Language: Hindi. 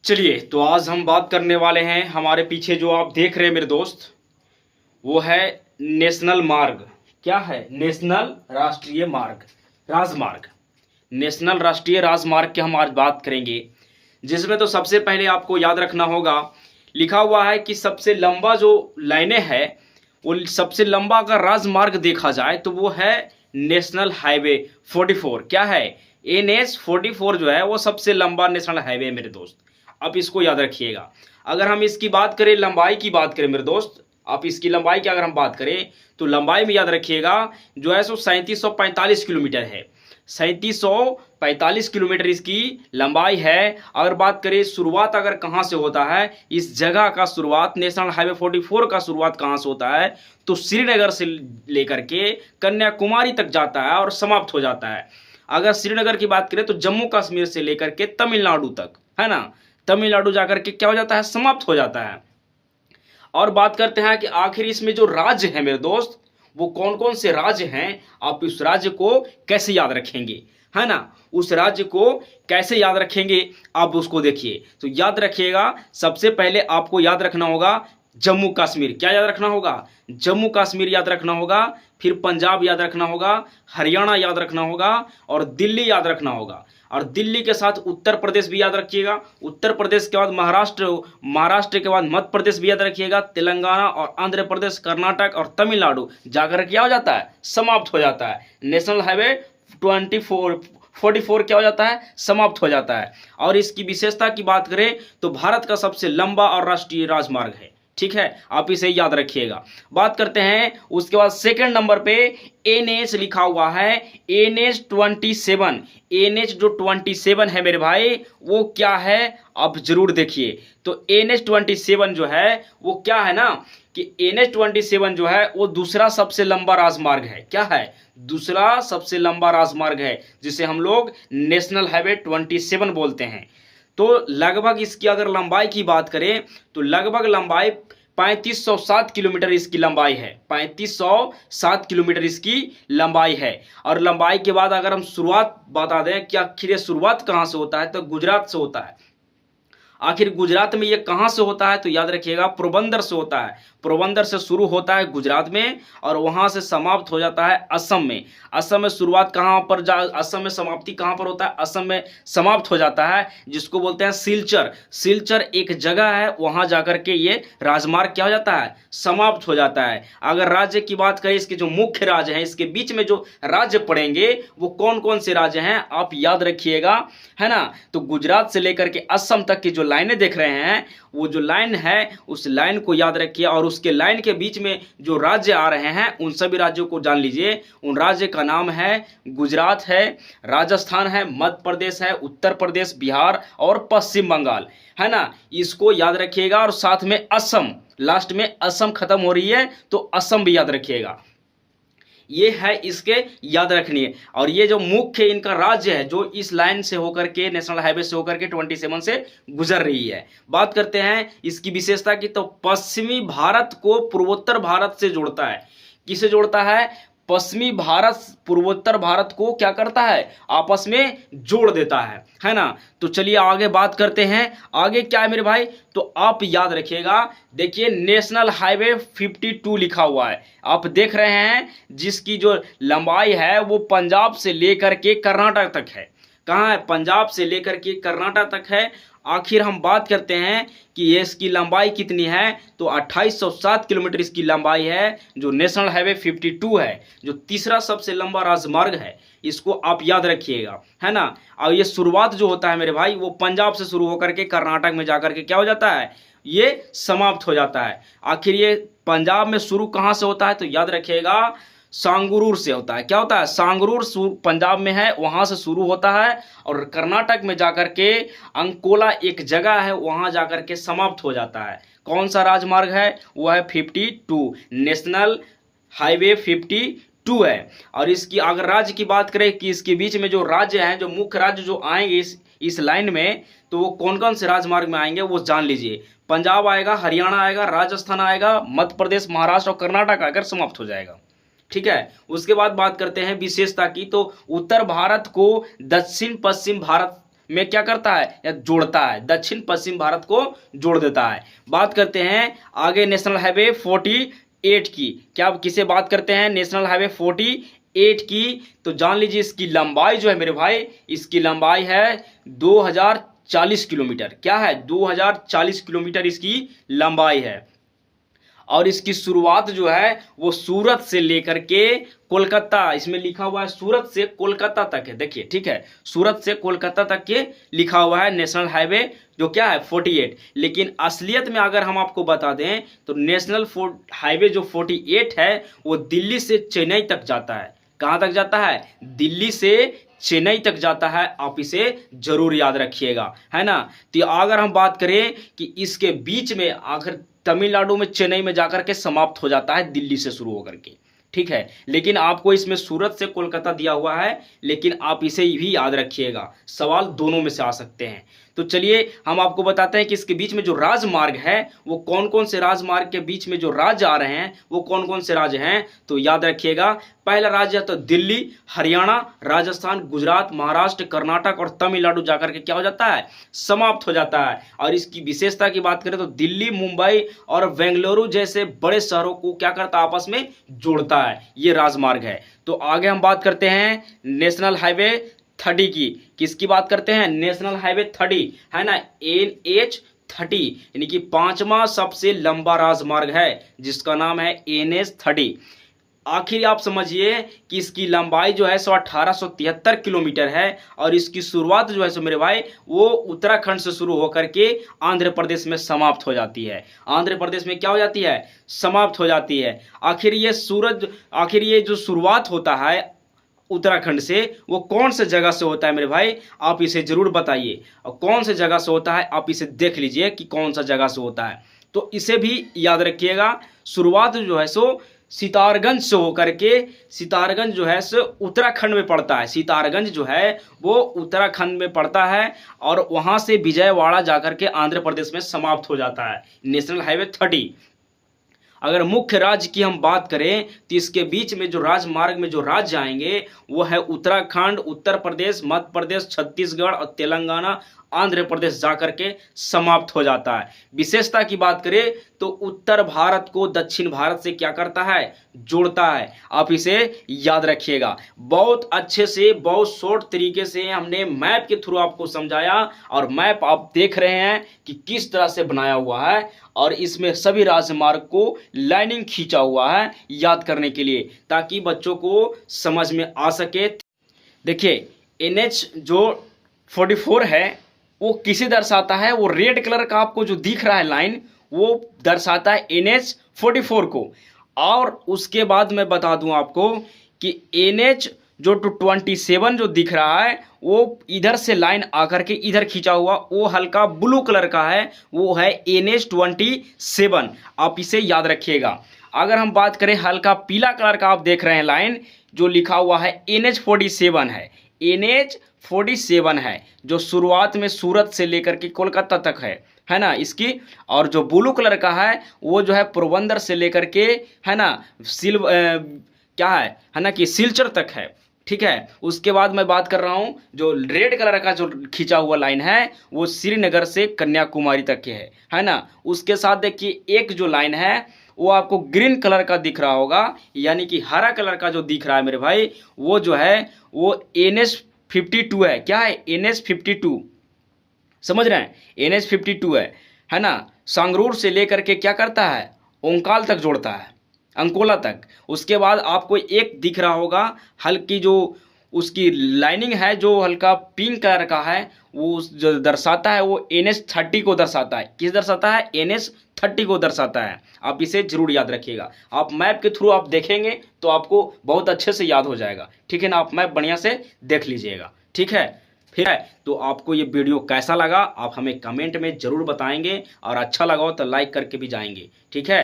चलिए, तो आज हम बात करने वाले हैं, हमारे पीछे जो आप देख रहे हैं मेरे दोस्त, वो है नेशनल मार्ग। क्या है? नेशनल राष्ट्रीय मार्ग, राजमार्ग। नेशनल राष्ट्रीय राजमार्ग की हम आज बात करेंगे, जिसमें तो सबसे पहले आपको याद रखना होगा, लिखा हुआ है कि सबसे लंबा जो लाइनें है, वो सबसे लंबा अगर राजमार्ग देखा जाए तो वो है नेशनल हाईवे 44। क्या है? NH 44 जो है वो सबसे लंबा नेशनल हाईवे है मेरे दोस्त। आप इसको याद रखिएगा। अगर हम इसकी बात करें, लंबाई की बात करें मेरे दोस्त, आप इसकी लंबाई की अगर हम बात करें तो लंबाई में याद रखिएगा जो है सो 3745 किलोमीटर है। 3745 किलोमीटर इसकी लंबाई है। अगर बात करें शुरुआत अगर कहाँ से होता है, इस जगह का शुरुआत, नेशनल हाईवे 44 का शुरुआत कहाँ से होता है, तो श्रीनगर से लेकर के कन्याकुमारी तक जाता है और समाप्त हो जाता है। अगर श्रीनगर की बात करें तो जम्मू कश्मीर से लेकर के तमिलनाडु तक, है ना, तमिलनाडु जाकर के क्या हो जाता है, समाप्त हो जाता है। और बात करते हैं कि आखिर इसमें जो राज्य है मेरे दोस्त, वो कौन कौन से राज्य हैं, आप उस राज्य को कैसे याद रखेंगे, है ना, उस राज्य को कैसे याद रखेंगे, आप उसको देखिए। तो याद रखिएगा, सबसे पहले आपको याद रखना होगा जम्मू कश्मीर। क्या याद रखना होगा? जम्मू कश्मीर याद रखना होगा। फिर पंजाब याद रखना होगा, हरियाणा याद रखना होगा और दिल्ली याद रखना होगा। और दिल्ली के साथ उत्तर प्रदेश भी याद रखिएगा। उत्तर प्रदेश के बाद महाराष्ट्र, महाराष्ट्र के बाद मध्य प्रदेश भी याद रखिएगा। तेलंगाना और आंध्र प्रदेश, कर्नाटक और तमिलनाडु जाकर क्या हो जाता है, समाप्त हो जाता है। नेशनल हाईवे 44 क्या हो जाता है, समाप्त हो जाता है। और इसकी विशेषता की बात करें तो भारत का सबसे लंबा और राष्ट्रीय राजमार्ग है। ठीक है, आप इसे याद रखिएगा। बात करते हैं उसके बाद सेकंड नंबर पे NH लिखा हुआ है, NH 27। NH जो 27 है मेरे भाई, वो क्या है, आप जरूर देखिए। तो NH 27 जो है वो क्या है ना, कि NH 27 जो है वो दूसरा सबसे लंबा राजमार्ग है। क्या है? दूसरा सबसे लंबा राजमार्ग है, जिसे हम लोग नेशनल हाईवे 27 बोलते हैं। तो लगभग इसकी अगर लंबाई की बात करें तो लगभग लंबाई 3507 किलोमीटर इसकी लंबाई है। 3507 किलोमीटर इसकी लंबाई है। और लंबाई के बाद अगर हम शुरुआत बता दें कि आखिर ये शुरुआत कहाँ से होता है, तो गुजरात से होता है। आखिर गुजरात में ये कहाँ से होता है, तो याद रखिएगा पोरबंदर से होता है। पोरबंदर से शुरू होता है गुजरात में और वहां से समाप्त हो जाता है असम में। असम में शुरुआत कहाँ पर असम में समाप्ति कहाँ पर होता है, असम में समाप्त हो जाता है, जिसको बोलते हैं सिलचर। सिलचर एक जगह है, वहां जाकर के ये राजमार्ग क्या हो जाता है, समाप्त हो जाता है। अगर राज्य की बात करें, इसके जो मुख्य राज्य हैं, इसके बीच में जो राज्य पड़ेंगे वो कौन कौन से राज्य हैं, आप याद रखिएगा, है ना। तो गुजरात से लेकर के असम तक की जो लाइनें देख रहे हैं, वो जो लाइन है उस लाइन को याद रखिए। और उसके लाइन के बीच में जो राज्य आ रहे हैं उन सभी राज्यों को जान लीजिए। उन राज्य का नाम है गुजरात है, राजस्थान है, मध्य प्रदेश है, उत्तर प्रदेश, बिहार और पश्चिम बंगाल, है ना। इसको याद रखिएगा। और साथ में असम, लास्ट में असम खत्म हो रही है तो असम भी याद रखिएगा। ये है इसके याद रखनी है। और ये जो मुख्य इनका राज्य है जो इस लाइन से होकर के, नेशनल हाईवे से होकर के 27 से गुजर रही है। बात करते हैं इसकी विशेषता की, तो पश्चिमी भारत को पूर्वोत्तर भारत से जोड़ता है। किसे जोड़ता है? पश्चिमी भारत पूर्वोत्तर भारत को क्या करता है, आपस में जोड़ देता है ना। तो चलिए आगे बात करते हैं। आगे क्या है मेरे भाई, तो आप याद रखिएगा। देखिए नेशनल हाईवे 52 लिखा हुआ है, आप देख रहे हैं, जिसकी जो लंबाई है वो पंजाब से लेकर के कर्नाटक तक है। कहाँ है? पंजाब से लेकर के कर्नाटक तक है। आखिर हम बात करते हैं कि ये इसकी लंबाई कितनी है, तो 2807 किलोमीटर इसकी लंबाई है, जो नेशनल हाईवे 52 है, जो तीसरा सबसे लंबा राजमार्ग है। इसको आप याद रखिएगा, है ना। और ये शुरुआत जो होता है मेरे भाई, वो पंजाब से शुरू होकर के कर्नाटक में जाकर के क्या हो जाता है, ये समाप्त हो जाता है। आखिर ये पंजाब में शुरू कहाँ से होता है, तो याद रखिएगा सांगरूर से होता है। क्या होता है? सांगरूर पंजाब में है, वहां से शुरू होता है और कर्नाटक में जाकर के अंकोला एक जगह है, वहां जाकर के समाप्त हो जाता है। कौन सा राजमार्ग है? वो है 52, नेशनल हाईवे 52 है। और इसकी अगर राज्य की बात करें कि इसके बीच में जो राज्य हैं, जो मुख्य राज्य जो आएंगे इस लाइन में, तो वो कौन कौन से राजमार्ग में आएंगे वो जान लीजिए। पंजाब आएगा, हरियाणा आएगा, राजस्थान आएगा, मध्य प्रदेश, महाराष्ट्र और कर्नाटक आकर समाप्त हो जाएगा। ठीक है, उसके बाद बात करते हैं विशेषता की। तो उत्तर भारत को दक्षिण पश्चिम भारत में क्या करता है या जोड़ता है, दक्षिण पश्चिम भारत को जोड़ देता है। बात करते हैं आगे नेशनल हाईवे 48 की। क्या किसे बात करते हैं, नेशनल हाईवे 48 की। तो जान लीजिए इसकी लंबाई जो है मेरे भाई, इसकी लंबाई है 2040 किलोमीटर। क्या है, 2040 किलोमीटर इसकी लंबाई है। और इसकी शुरुआत जो है वो सूरत से लेकर के कोलकाता, इसमें लिखा हुआ है सूरत से कोलकाता तक है। देखिए ठीक है, सूरत से कोलकाता तक के लिखा हुआ है नेशनल हाईवे जो क्या है 48। लेकिन असलियत में अगर हम आपको बता दें तो नेशनल हाईवे जो 48 है वो दिल्ली से चेन्नई तक जाता है। कहाँ तक जाता है, दिल्ली से चेन्नई तक जाता है। आप इसे जरूर याद रखिएगा, है ना। तो अगर हम बात करें कि इसके बीच में आखिर तमिलनाडु में चेन्नई में जाकर के समाप्त हो जाता है दिल्ली से शुरू होकर के, ठीक है। लेकिन आपको इसमें सूरत से कोलकाता दिया हुआ है, लेकिन आप इसे भी याद रखिएगा, सवाल दोनों में से आ सकते हैं। तो चलिए हम आपको बताते हैं कि इसके बीच में जो राजमार्ग है वो कौन कौन से राजमार्ग के बीच में जो राज्य आ रहे हैं वो कौन कौन से राज्य हैं। तो याद रखिएगा, पहला राज्य तो दिल्ली, हरियाणा, राजस्थान, गुजरात, महाराष्ट्र, कर्नाटक और तमिलनाडु जाकर के क्या हो जाता है, समाप्त हो जाता है। और इसकी विशेषता की बात करें तो दिल्ली, मुंबई और बेंगलुरु जैसे बड़े शहरों को क्या करता है, आपस में जोड़ता है। ये राजमार्ग है। तो आगे हम बात करते हैं नेशनल हाईवे 30 की। किसकी बात करते हैं, नेशनल हाईवे 30, है ना, NH30, यानी कि 5वां सबसे लंबा राजमार्ग है जिसका नाम है NH30। आखिर आप समझिए कि इसकी लंबाई जो है 1873 किलोमीटर है। और इसकी शुरुआत जो है सो मेरे भाई वो उत्तराखंड से शुरू होकर के आंध्र प्रदेश में समाप्त हो जाती है। आंध्र प्रदेश में क्या हो जाती है, समाप्त हो जाती है। आखिर ये जो शुरुआत होता है उत्तराखंड से वो कौन से जगह से होता है मेरे भाई, आप इसे जरूर बताइए। और कौन से जगह से होता है आप इसे देख लीजिए कि कौन सा जगह से होता है। तो इसे भी याद रखिएगा, शुरुआत जो है सो सितारगंज से होकर के, सितारगंज जो है सो उत्तराखंड में पड़ता है। सितारगंज जो है वो उत्तराखंड में पड़ता है और वहां से विजयवाड़ा जाकर के आंध्र प्रदेश में समाप्त हो जाता है नेशनल हाईवे 30। अगर मुख्य राज्य की हम बात करें तो इसके बीच में जो राजमार्ग में जो राज्य आएंगे वो है उत्तराखंड, उत्तर प्रदेश, मध्य प्रदेश, छत्तीसगढ़ और तेलंगाना, आंध्र प्रदेश जाकर के समाप्त हो जाता है। विशेषता की बात करें तो उत्तर भारत को दक्षिण भारत से क्या करता है, जोड़ता है। आप इसे याद रखिएगा। बहुत अच्छे से, बहुत शॉर्ट तरीके से हमने मैप के थ्रू आपको समझाया। और मैप आप देख रहे हैं कि किस तरह से बनाया हुआ है और इसमें सभी राजमार्ग को लाइनिंग खींचा हुआ है याद करने के लिए, ताकि बच्चों को समझ में आ सके। देखिए NH जो 44 है वो किसे दर्शाता है, वो रेड कलर का आपको जो दिख रहा है लाइन वो दर्शाता है NH 44 को। और उसके बाद मैं बता दूं आपको कि NH जो 27 जो दिख रहा है वो इधर से लाइन आकर के इधर खींचा हुआ वो हल्का ब्लू कलर का है, वो है NH 27। आप इसे याद रखिएगा। अगर हम बात करें हल्का पीला कलर का आप देख रहे हैं लाइन जो लिखा हुआ है NH 47 है, NH 47 है जो शुरुआत में सूरत से लेकर के कोलकाता तक है ना इसकी। और जो ब्लू कलर का है वो जो है पोरबंदर से लेकर के, है ना, क्या है ना कि सिलचर तक है, ठीक है। उसके बाद मैं बात कर रहा हूँ जो रेड कलर का जो खींचा हुआ लाइन है वो श्रीनगर से कन्याकुमारी तक के है ना। उसके साथ देखिए एक जो लाइन है वो आपको ग्रीन कलर का दिख रहा होगा, यानी कि हरा कलर का जो दिख रहा है मेरे भाई वो जो है वो NH 52 है। क्या है, NH 52, समझ रहे हैं, NH 52 है ना। संगरूर से लेकर के क्या करता है, ओंकाल तक जोड़ता है, अंकोला तक। उसके बाद आपको एक दिख रहा होगा हल्की जो उसकी लाइनिंग है जो हल्का पिंक कलर का है वो जो दर्शाता है वो NH 30 को दर्शाता है। किस दर्शाता है, NH 30 को दर्शाता है। आप इसे जरूर याद रखिएगा। आप मैप के थ्रू आप देखेंगे तो आपको बहुत अच्छे से याद हो जाएगा, ठीक है ना। आप मैप बढ़िया से देख लीजिएगा, ठीक है। फिर है तो आपको ये वीडियो कैसा लगा आप हमें कमेंट में जरूर बताएंगे और अच्छा लगा हो तो लाइक करके भी जाएंगे, ठीक है।